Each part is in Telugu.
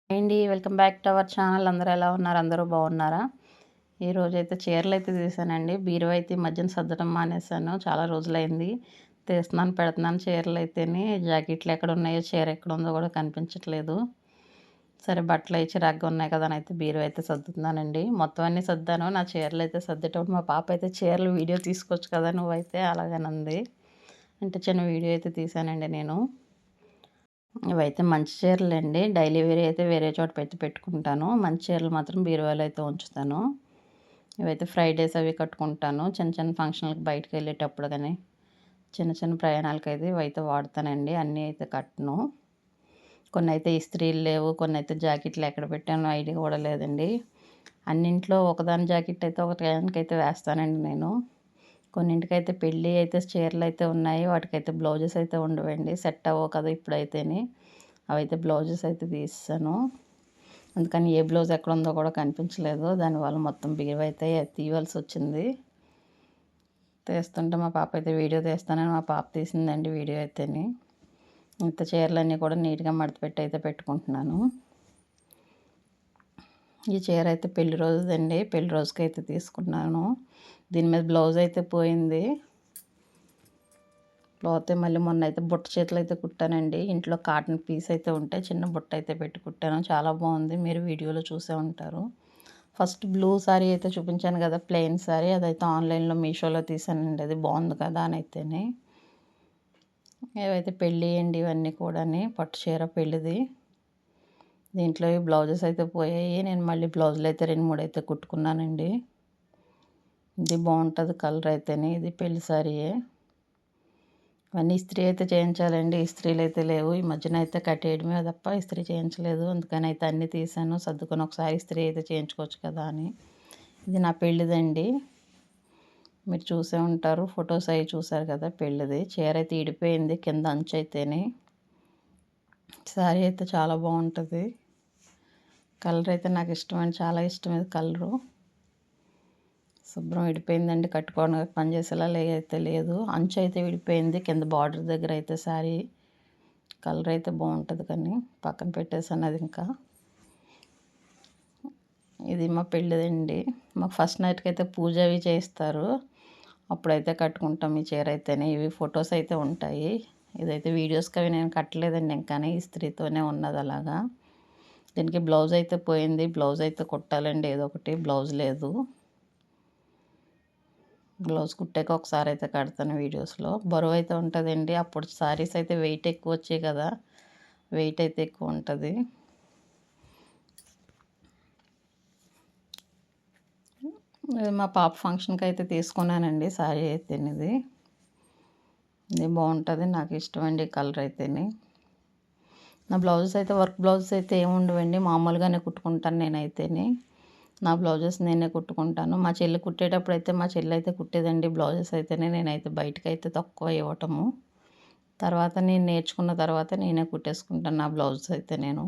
అండి welcome back to our channel. అందరూ ఎలా ఉన్నారు? అందరూ బాగున్నారా? ఈరోజైతే చీరలు అయితే తీసానండి. బీరువా అయితే ఈ మధ్యన సర్దడం మానేశాను. చాలా రోజులైంది. తీస్తున్నాను పెడుతున్నాను చీరలు అయితేని జాకెట్లు ఎక్కడ ఉన్నాయో చీర ఎక్కడ ఉందో కూడా కనిపించట్లేదు. సరే బట్టలు అవి చిరాగ్గా ఉన్నాయి కదా అని అయితే బీరువా అయితే సర్దుతున్నానండి. మొత్తం అన్నీ సర్దాను. నా చీరలు అయితే సర్దేటప్పుడు మా పాప అయితే చీరలు వీడియో తీసుకోవచ్చు కదా నువ్వైతే అలాగనంది. అంటే చిన్న వీడియో అయితే తీసానండి నేను. ఇవైతే మంచి చీరలండి. డైలీ వేర్ అయితే వేరే చోట పెట్టుకుంటాను. మంచి చీరలు మాత్రం బీరువాలో అయితే ఉంచుతాను. ఇవైతే ఫ్రైడేస్ అవి కట్టుకుంటాను. చిన్న చిన్న ఫంక్షన్‌లకి బయటకి వెళ్ళేటప్పుడు గానీ, చిన్న చిన్న ప్రయాణాలకైతే ఇవైతే వాడతానండి. అన్నీ అయితే కట్టను. కొన్నైతే ఇస్త్రీలు లేవు. కొన్నైతే జాకెట్లు ఎక్కడ పెట్టానో ఐడియా కూడా లేదండి. అన్నింట్లో ఒకదాని జాకెట్ అయితే ఒక టయానికైతే వేస్తానండి నేను. కొన్నింటికైతే పెళ్ళి అయితే చీరలయితే ఉన్నాయి. వాటికైతే బ్లౌజెస్ అయితే ఉండవండి. సెట్ అవ్వవు కదా ఇప్పుడైతేని. అవైతే బ్లౌజెస్ అయితే తీసేసాను. అందుకని ఏ బ్లౌజ్ ఎక్కడుందో కూడా కనిపించలేదు. దానివల్ల మొత్తం బీరువా అయితే తీయవలసొచ్చింది. తీస్తుంటే మా పాప అయితే వీడియో తీస్తానని మా పాప తీసిందండి వీడియో అయితేని. ఇంత చీరలన్నీ కూడా నీట్‌గా మడతపెట్టి అయితే పెట్టుకుంటున్నాను. ఈ చీర అయితే పెళ్లి రోజుదండి. పెళ్లి రోజుకైతే తీసుకున్నాను. దీని మీద బ్లౌజ్ అయితే పోయింది. పోతే మళ్ళీ మొన్నైతే బుట్ట చేతులు అయితే కుట్టానండి. ఇంట్లో కాటన్ పీస్ అయితే ఉంటే చిన్న బుట్ట అయితే పెట్టి కుట్టాను. చాలా బాగుంది. మీరు వీడియోలో చూసే ఉంటారు. ఫస్ట్ బ్లూ సారీ అయితే చూపించాను కదా ప్లెయిన్ సారీ. అదైతే ఆన్లైన్లో మీషోలో తీసానండి. అది బాగుంది కదా అని అయితేనే. ఏవైతే పెళ్ళి అండి ఇవన్నీ కూడాని పట్టు చీర పెళ్ళిది. దీంట్లో ఈ బ్లౌజెస్ అయితే పోయాయి. నేను మళ్ళీ బ్లౌజులు అయితే 2, 3 అయితే కుట్టుకున్నానండి. ఇది బాగుంటుంది కలర్ అయితేనే. ఇది పెళ్లి సారీయే. ఇవన్నీ ఇస్త్రీ అయితే చేయించాలండి. ఇస్త్రీలు అయితే లేవు. ఈ మధ్యన అయితే కట్టేయడమే తప్ప ఇస్త్రీ చేయించలేదు. అందుకని అయితే అన్నీ తీసాను. సర్దుకొని ఒకసారి ఇస్త్రీ అయితే చేయించుకోవచ్చు కదా అని. ఇది నా పెళ్ళిదండి. మీరు చూసే ఉంటారు. ఫొటోస్ అవి చూసారు కదా పెళ్ళిది. చీర అయితే ఇడిపోయింది కింద అంచు అయితేనే. శారీ అయితే చాలా బాగుంటుంది. కలర్ అయితే నాకు ఇష్టమండి. చాలా ఇష్టం ఇది కలరు. శుభ్రం విడిపోయిందండి. కట్టుకోవడానికి పనిచేసేలా అయితే లేదు. అంచు అయితే విడిపోయింది. కింద బార్డర్ దగ్గర అయితే శారీ కలర్ అయితే బాగుంటుంది కానీ పక్కన పెట్టేసాను అది ఇంకా. ఇది మా పెళ్ళిదండి. మాకు ఫస్ట్ నైట్కి అయితే పూజ అవి చేస్తారు. అప్పుడైతే కట్టుకుంటాం ఈ చీర అయితేనే. ఇవి ఫొటోస్ అయితే ఉంటాయి. ఇదైతే వీడియోస్కి అవి నేను కట్టలేదండి ఇంకానే ఇస్త్రీతోనే ఉన్నది అలాగా. దీనికి బ్లౌజ్ అయితే పోయింది. బ్లౌజ్ అయితే కుట్టాలండి ఏదో ఒకటి. బ్లౌజ్ లేదు. బ్లౌజ్ కుట్టాక ఒకసారి అయితే కడతాను వీడియోస్లో. బరువు అయితే ఉంటుందండి. అప్పుడు శారీస్ అయితే వెయిట్ ఎక్కువ వచ్చాయి కదా, వెయిట్ అయితే ఎక్కువ ఉంటుంది. మా పాప ఫంక్షన్కి అయితే తీసుకున్నానండి శారీ అయితేనే. ఇది బాగుంటుంది. నాకు ఇష్టం అండి కలర్ అయితేనే. నా బ్లౌజెస్ అయితే వర్క్ బ్లౌజెస్ అయితే ఏమి ఉండవండి. మామూలుగానే కుట్టుకుంటాను నేనైతేనే. నా బ్లౌజెస్ నేనే కుట్టుకుంటాను. మా చెల్లి కుట్టేటప్పుడు అయితే మా చెల్లి అయితే కుట్టేదండి బ్లౌజెస్ అయితేనే. నేనైతే బయటకైతే తక్కువ ఇవ్వటము. తర్వాత నేను నేర్చుకున్న తర్వాత నేనే కుట్టేసుకుంటాను నా బ్లౌజెస్ అయితే నేను.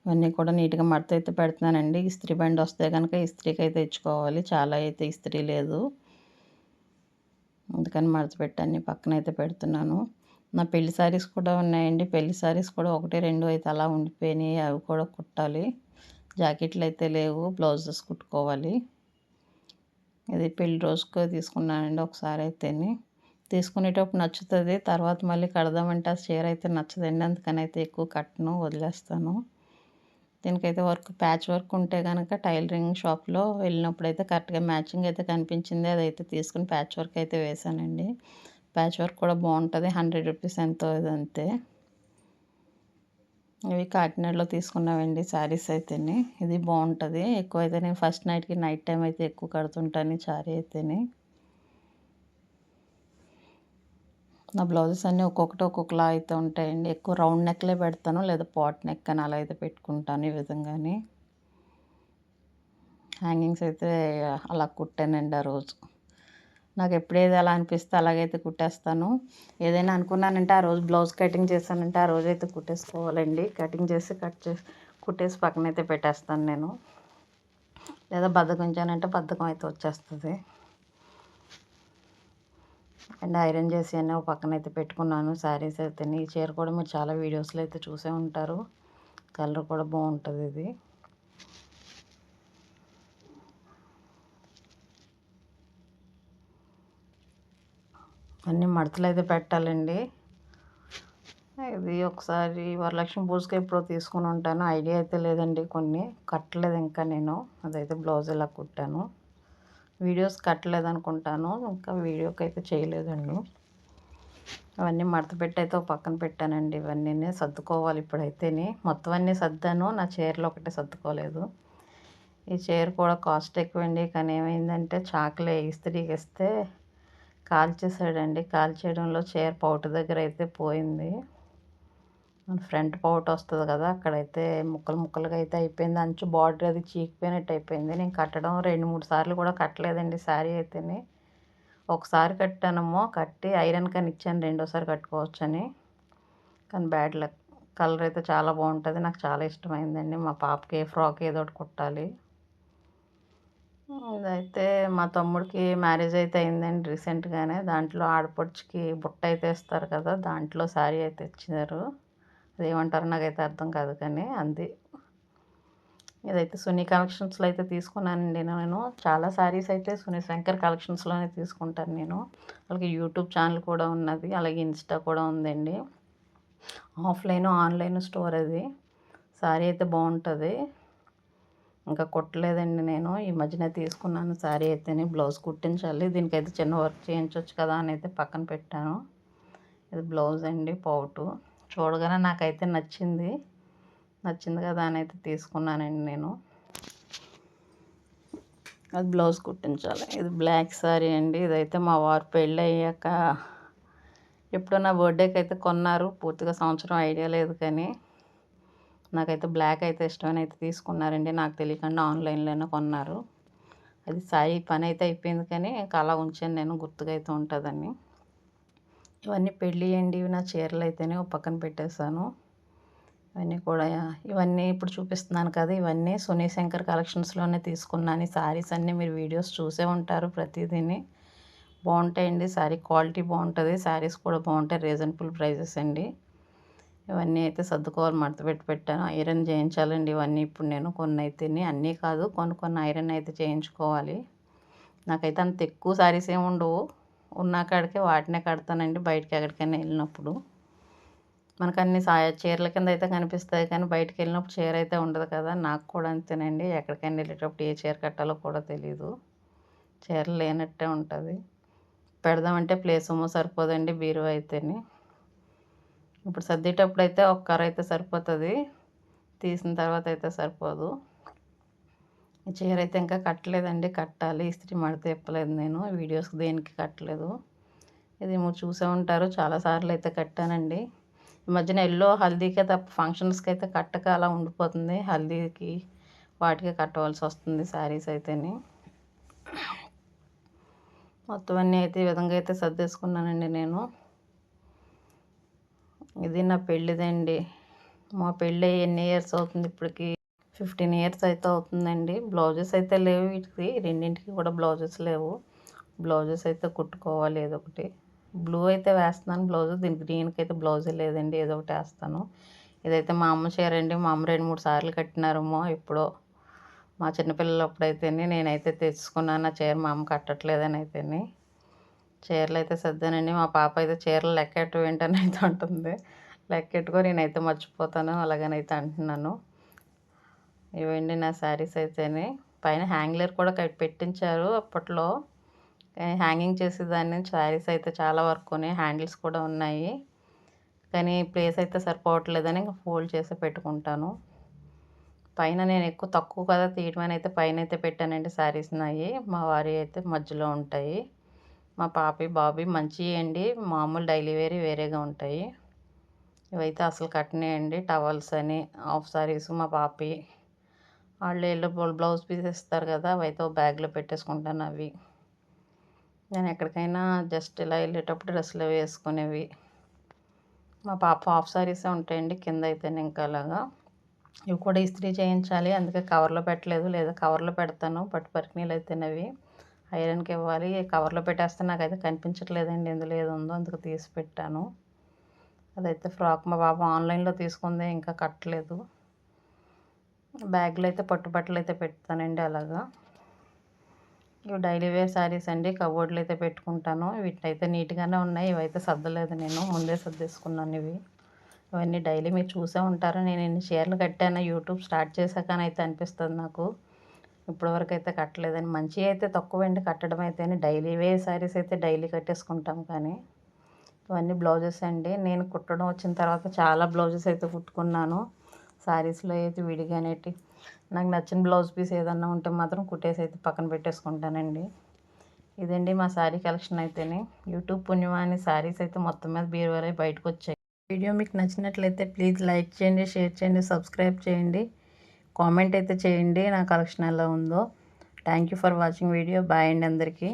ఇవన్నీ కూడా నీట్గా మడత అయితే పెడుతున్నానండి. ఇస్త్రీ బండి వస్తే కనుక ఇస్త్రీకి అయితే ఇచ్చుకోవాలి. చాలా అయితే ఇస్త్రీ లేదు. అందుకని మడత పెట్టి అన్నీ పక్కనైతే పెడుతున్నాను. నా పెళ్లి శారీస్ కూడా ఉన్నాయండి. పెళ్లి శారీస్ కూడా 1, 2 అయితే అలా ఉండిపోయినాయి. అవి కూడా కుట్టాలి. జాకెట్లు అయితే లేవు. బ్లౌజెస్ కుట్టుకోవాలి. ఇది పెళ్లి రోజుకో తీసుకున్నానండి ఒకసారి అయితేని. తీసుకునేటప్పుడు నచ్చుతుంది. తర్వాత మళ్ళీ కడదామంటే ఆ చీర అయితే నచ్చదండి. అందుకని అయితే ఎక్కువ కట్టను, వదిలేస్తాను. దీనికైతే వర్క్ ప్యాచ్ వర్క్ ఉంటే కనుక టైలరింగ్ షాప్లో వెళ్ళినప్పుడు అయితే కరెక్ట్గా మ్యాచింగ్ అయితే కనిపించింది. అదైతే తీసుకుని ప్యాచ్ వర్క్ అయితే వేసానండి. ప్యాచ్ వర్క్ కూడా బాగుంటుంది. 100 రూపీస్ ఎంతో ఇదంతే. ఇవి కాకినాడలో తీసుకున్నామండి శారీస్ అయితేనే. ఇది బాగుంటుంది. ఎక్కువ అయితే నేను ఫస్ట్ నైట్కి నైట్ టైం అయితే ఎక్కువ కడుతుంటాను ఈ శారీ అయితేనే. నా బ్లౌజెస్ అన్నీ ఒక్కొక్కటి ఒక్కొక్కలా అయితే ఉంటాయండి. ఎక్కువ రౌండ్ నెక్లే పెడతాను, లేదా పాట్ నెక్ అని అలా అయితే పెట్టుకుంటాను ఈ విధంగానే. హ్యాంగింగ్స్ అయితే అలా కుట్టానండి ఆ రోజు. నాకు ఎప్పుడు ఏది అలా అనిపిస్తే అలాగైతే కుట్టేస్తాను. ఏదైనా అనుకున్నానంటే ఆ రోజు బ్లౌజ్ కటింగ్ చేశానంటే ఆ రోజు అయితే కుట్టేసుకోవాలండి. కటింగ్ చేసి కుట్టేసి పక్కనైతే పెట్టేస్తాను నేను. లేదా బద్ధకించానంటే బద్ధకం అయితే వచ్చేస్తుంది. అండ్ ఐరన్ చేసి అన్నీ ఒక పక్కనైతే పెట్టుకున్నాను. శారీస్ అయితే ఈ చీర కూడా మీరు చాలా వీడియోస్లో అయితే చూసే ఉంటారు. కలర్ కూడా బాగుంటుంది ఇది. అన్నీ మడతలు అయితే పెట్టాలండి. ఇది ఒకసారి వరలక్ష్మి పూజకి ఎప్పుడో తీసుకుని ఉంటాను. ఐడియా అయితే లేదండి. కొన్ని కట్టలేదు ఇంకా నేను. అదైతే బ్లౌజ్ ఇలా కుట్టాను. వీడియోస్ కట్టలేదు అనుకుంటాను. ఇంకా వీడియోకి అయితే చేయలేదండి. అవన్నీ మడత పెట్టి అయితే ఒక పక్కన పెట్టానండి. ఇవన్నీ సర్దుకోవాలి ఇప్పుడైతేనే. మొత్తం అన్నీ సర్దాను. నా చీరలు ఒకటే సర్దుకోలేదు. ఈ చీర కూడా కాస్ట్ ఎక్కువండి. కానీ ఏమైందంటే చాకులే ఇస్త్రీకి ఇస్తే కాల్చేసాడండి. కాల్చేయడంలో చీర పౌటు దగ్గర అయితే పోయింది. ఫ్రంట్ పౌట్ వస్తుంది కదా, అక్కడైతే ముక్కలు ముక్కలుగా అయితే అయిపోయింది. అంచు బార్డర్ అది చీకిపోయినట్టు అయిపోయింది. నేను కట్టడం 2-3 సార్లు కూడా కట్టలేదండి శారీ అయితేనే. ఒకసారి కట్టానమ్మో, కట్టి ఐరన్ కని ఇచ్చాను రెండోసారి కట్టుకోవచ్చని. కానీ బ్యాడ్ లక్. కలర్ అయితే చాలా బాగుంటుంది. నాకు చాలా ఇష్టమైందండి. మా పాపకి ఫ్రాక్ ఏదో ఒకటి కుట్టాలి. ఇదైతే మా తమ్ముడికి మ్యారేజ్ అయితే అయిందండి రీసెంట్గానే. దాంట్లో ఆడపడుచుకి బుట్ట అయితే ఇస్తారు కదా, దాంట్లో శారీ అయితే ఇచ్చారు. అదేమంటారో నాకైతే అర్థం కాదు, కానీ అంది. ఇదైతే సునీ కలెక్షన్స్లో అయితే తీసుకున్నానండి నేను. చాలా శారీస్ అయితే సునీ శంకర్ కలెక్షన్స్లోనే తీసుకుంటాను నేను. అలాగే యూట్యూబ్ ఛానల్ కూడా ఉన్నది, అలాగే ఇన్స్టా కూడా ఉందండి. ఆఫ్లైన్ ఆన్లైన్ స్టోర్ అది. శారీ అయితే బాగుంటుంది. ఇంకా కుట్టలేదండి నేను. ఈ మధ్యన తీసుకున్నాను శారీ అయితేనే. బ్లౌజ్ కుట్టించాలి. దీనికైతే చిన్న వర్క్ చేయించవచ్చు కదా అని అయితే పక్కన పెట్టాను. ఇది బ్లౌజ్ అండి, పౌటు. చూడగానే నాకైతే నచ్చింది కదా అని అయితే తీసుకున్నానండి నేను. అది బ్లౌజ్ కుట్టించాలి. ఇది బ్లాక్ శారీ అండి. ఇదైతే మా వారు పెళ్ళి అయ్యాక ఎప్పుడో నా బర్త్డేకి అయితే కొన్నారు. పూర్తిగా సంవత్సరం ఐడియా లేదు, కానీ నాకైతే బ్లాక్ అయితే ఇష్టమని అయితే తీసుకున్నారండి. నాకు తెలియకుండా ఆన్లైన్లోనే కొన్నారు. అది శారీ పని అయితే అయిపోయింది, కానీ ఇంకా అలా ఉంచాను నేను, గుర్తుగా అయితే ఉంటుందని. ఇవన్నీ పెళ్ళి అండి. ఇవి నా చీరలు అయితేనే ఒక పక్కన పెట్టేశాను. ఇవన్నీ ఇప్పుడు చూపిస్తున్నాను కదా, ఇవన్నీ సునీ శంకర్ కలెక్షన్స్లోనే తీసుకున్నాను. ఈ శారీస్ అన్నీ మీరు వీడియోస్ చూసే ఉంటారు. ప్రతిదీని బాగుంటాయండి. శారీ క్వాలిటీ బాగుంటుంది. శారీస్ కూడా బాగుంటాయి. రీజనబుల్ ప్రైజెస్ అండి. ఇవన్నీ అయితే సర్దుకోవాలి. మడత పెట్టి పెట్టాను. ఐరన్ చేయించాలండి ఇవన్నీ. ఇప్పుడు నేను కొన్ని అయితేనే, అన్నీ కాదు, కొన్ని ఐరన్ అయితే చేయించుకోవాలి. నాకైతే అంత ఎక్కువ శారీస్ ఏమి ఉండవు. ఉన్న కాడికే వాటినే కడతానండి బయటికి ఎక్కడికైనా వెళ్ళినప్పుడు. మనకు అన్ని చీరల కింద అయితే కనిపిస్తాయి, కానీ బయటికి వెళ్ళినప్పుడు చీర అయితే ఉండదు కదా. నాకు కూడా అంతేనండి. ఎక్కడికైనా వెళ్ళేటప్పుడు ఏ చీర కట్టాలో కూడా తెలీదు. చీరలు లేనట్టే ఉంటుంది. పెడదామంటే ప్లేస్ ఏమో సరిపోదండి బీరువా అయితేనే. ఇప్పుడు సర్దేటప్పుడు అయితే ఒక కర్ర అయితే సరిపోతుంది. తీసిన తర్వాత అయితే సరిపోదు. ఈ చీర అయితే ఇంకా కట్టలేదండి. కట్టాలి. ఇస్త్రీ మడత తిప్పలేదు నేను. వీడియోస్కి దేనికి కట్టలేదు. ఇది మీరు చూసే ఉంటారు. చాలాసార్లు అయితే కట్టానండి. ఈ మధ్యన ఎల్లో హల్దీకే తప్ప ఫంక్షన్స్కి అయితే కట్టక అలా ఉండిపోతుంది. హల్దీకి వాటికి కట్టవలసి వస్తుంది శారీస్ అయితేనే. మొత్తం అన్నీ అయితే ఈ విధంగా అయితే సర్దేసుకున్నానండి నేను. ఇది నా పెళ్ళిదండి. మా పెళ్ళి ఎన్ని ఇయర్స్ అవుతుంది ఇప్పటికి? 15 ఇయర్స్ అయితే అవుతుందండి. బ్లౌజెస్ అయితే లేవు వీటికి. రెండింటికి కూడా బ్లౌజెస్ లేవు. బ్లౌజెస్ అయితే కుట్టుకోవాలి ఏదో ఒకటి. బ్లూ అయితే వేస్తున్నాను బ్లౌజ్. దీనికి గ్రీన్కి అయితే బ్లౌజే లేదండి. ఏదో ఒకటి వేస్తాను. ఇదైతే మా అమ్మ చీర అండి. మా అమ్మ 2-3 సార్లు కట్టినారేమో ఎప్పుడో. మా చిన్నపిల్లలు అప్పుడైతేనే నేనైతే తెచ్చుకున్నాను. ఆ చీర మా అమ్మ కట్టట్లేదని అయితేనే. చీరలు అయితే సర్దానండి. మా పాప అయితే చీరలు లెక్కెట్టు ఏంటని అయితే అంటుంది. లెక్కెట్టుకో, నేనైతే మర్చిపోతాను అలాగనైతే అంటున్నాను. ఇవండి నా శారీస్ అయితేనే. పైన హ్యాంగ్లర్ కూడా పెట్టించారు అప్పట్లో. హ్యాంగింగ్ చేసేదాన్ని. శారీస్ అయితే చాలా వరకు హ్యాండిల్స్ కూడా ఉన్నాయి, కానీ ప్లేస్ అయితే సరిపోవట్లేదని ఇంకా ఫోల్డ్ చేసి పెట్టుకుంటాను. పైన నేను తక్కువ కదా తీయటమని అయితే పైన అయితే పెట్టానండి శారీస్ నాయి. మా వారి అయితే మధ్యలో ఉంటాయి. మా పాపి బాబీ మంచివి అండి. మామూలు డైలీ వేరేగా ఉంటాయి. ఇవైతే అసలు కట్టనేయండి. టవల్స్ అని, హాఫ్ శారీస్ మా పాపి. వాళ్ళు బ్లౌజ్ పీస్ ఇస్తారు కదా, అవైతే ఒక బ్యాగ్లో పెట్టేసుకుంటాను. అవి నేను ఎక్కడికైనా జస్ట్ ఇలా వెళ్ళేటప్పుడు డ్రెస్సులు వేసుకునేవి. మా పాప హాఫ్ శారీసే ఉంటాయండి కింద అయితే. ఇంకా అలాగా ఇవి కూడా ఇస్త్రీ చేయించాలి. అందుకే కవర్లో పెట్టలేదు, లేదా కవర్లో పెడతాను పట్టు పరికిణీలు అయితేనవి. ఐరన్కి ఇవ్వాలి. కవర్లో పెట్టేస్తే నాకైతే కనిపించట్లేదండి ఇందులో ఏది ఉందో, అందుకు తీసి పెట్టాను. అదైతే ఫ్రాక్ మా బాబు ఆన్లైన్లో తీసుకుంది, ఇంకా కట్టలేదు. బ్యాగ్లో అయితే పట్టుబట్టలు అయితే పెడతానండి అలాగా. ఇవి డైలీ వేర్ శారీస్ అండి, కబోర్డ్లో అయితే పెట్టుకుంటాను. వీటినైతే నీట్గానే ఉన్నాయి, ఇవైతే సర్దలేదు, నేను ముందే సర్దేసుకున్నాను ఇవి. ఇవన్నీ డైలీ మీరు చూసే ఉంటారు. నేను ఎన్ని చీరలు కట్టాను యూట్యూబ్ స్టార్ట్ చేశాకనైతే అనిపిస్తుంది నాకు. ఇప్పటివరకు అయితే కట్టలేదని. మంచివి అయితే తక్కువండి కట్టడం అయితే, డైలీ వేర్ శారీస్ అయితే డైలీ కట్టేసుకుంటాం. కానీ ఇవన్నీ బ్లౌజెస్ అండి. నేను కుట్టడం వచ్చిన తర్వాత చాలా బ్లౌజెస్ అయితే కుట్టుకున్నాను. శారీస్లో అయితే విడిగానేటి నాకు నచ్చిన బ్లౌజ్ పీస్ ఏదన్నా ఉంటే మాత్రం కుట్టేసి అయితే పక్కన పెట్టేసుకుంటానండి. ఇదండి మా శారీ కలెక్షన్ అయితేనే. యూట్యూబ్ పుణ్యమాని శారీస్ అయితే మొత్తం మీద బీరువాలో బయటకు వచ్చాయి. వీడియో మీకు నచ్చినట్లయితే ప్లీజ్ లైక్ చేయండి, షేర్ చేయండి, సబ్స్క్రైబ్ చేయండి, కామెంట్ అయితే చేయండి నా కలెక్షన్ ఎలా ఉందో. Thank you for watching video. Bye అండి అందరికీ.